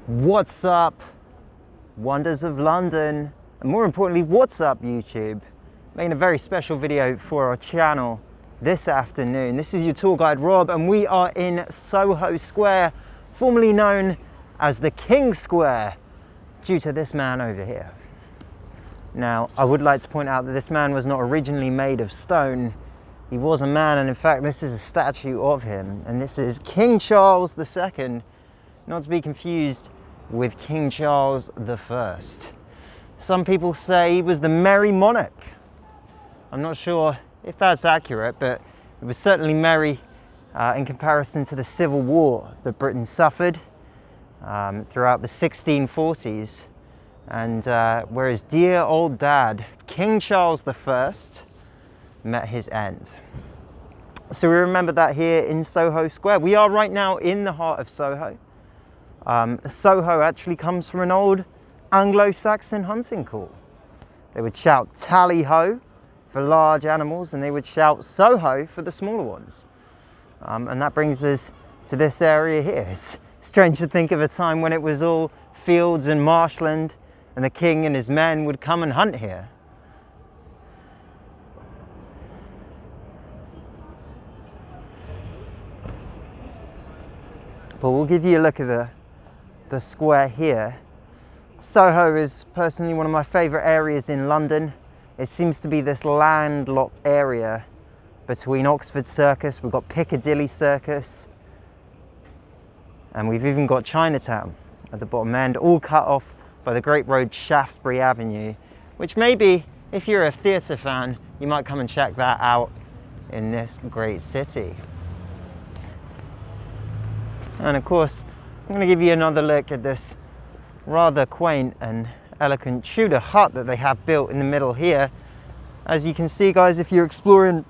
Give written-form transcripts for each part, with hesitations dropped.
What's up, wonders of London, and more importantly, what's up YouTube? Making a very special video for our channel this afternoon. This is your tour guide Rob, and we are in Soho Square, formerly known as the King Square, due to this man over here. Now, I would like to point out that this man was not originally made of stone. He was a man, and in fact this is a statue of him, and this is King Charles II, not to be confused with King Charles I. Some people say he was the merry monarch. I'm not sure if that's accurate, but it was certainly merry in comparison to the Civil War that Britain suffered throughout the 1640s, and where his dear old dad, King Charles I, met his end. So we remember that here in Soho Square. We are right now in the heart of Soho. Soho actually comes from an old Anglo-Saxon hunting call. They would shout tally-ho for large animals, and they would shout Soho for the smaller ones. And that brings us to this area here. It's strange to think of a time when it was all fields and marshland, and the king and his men would come and hunt here. But we'll give you a look at the square here. Soho is personally one of my favourite areas in London. It seems to be this landlocked area between Oxford Circus, we've got Piccadilly Circus, and we've even got Chinatown at the bottom end, all cut off by the great road Shaftesbury Avenue, which maybe, if you're a theatre fan, you might come and check that out in this great city. And of course, I'm going to give you another look at this rather quaint and elegant Tudor hut that they have built in the middle here. As you can see, guys, if you're exploring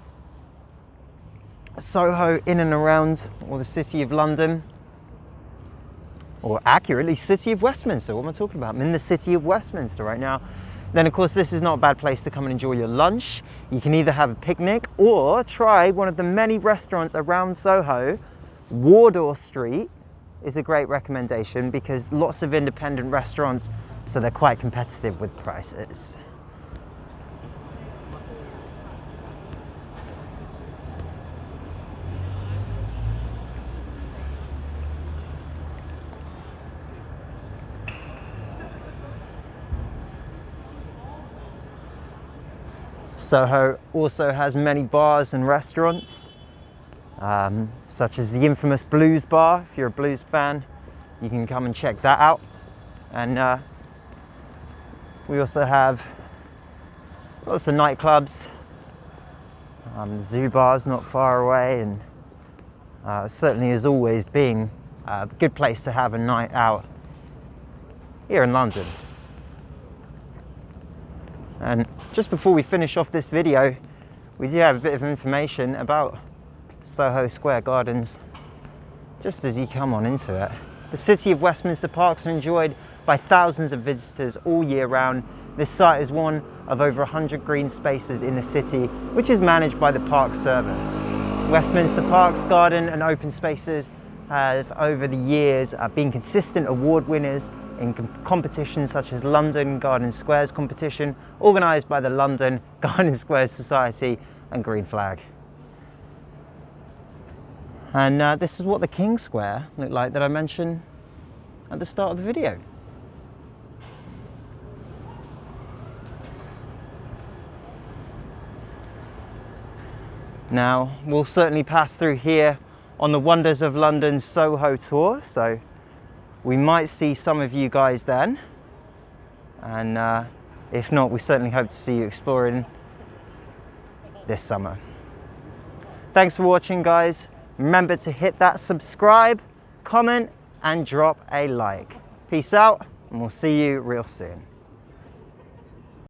Soho in and around, or the City of London, or accurately, City of Westminster, what am I talking about? I'm in the City of Westminster right now. Then of course, this is not a bad place to come and enjoy your lunch. You can either have a picnic or try one of the many restaurants around Soho. Wardour Street is a great recommendation because lots of independent restaurants, so they're quite competitive with prices. Soho also has many bars and restaurants, such as the infamous Blues Bar. If you're a blues fan, you can come and check that out. And we also have lots of nightclubs. The Zoo Bar's not far away, and certainly has always been a good place to have a night out here in London. And just before we finish off this video, we do have a bit of information about Soho Square Gardens, just as you come on into it. The City of Westminster parks are enjoyed by thousands of visitors all year round. This site is one of over 100 green spaces in the city, which is managed by the Park Service. Westminster Parks, Garden and Open Spaces have over the years been consistent award winners in competitions such as London Garden Squares competition, organised by the London Garden Squares Society and Green Flag. And this is what the King Square looked like that I mentioned at the start of the video. Now, we'll certainly pass through here on the Wonders of London Soho tour, so we might see some of you guys then. And if not, we certainly hope to see you exploring this summer. Thanks for watching, guys. Remember to hit that subscribe, comment, and drop a like. Peace out, and we'll see you real soon.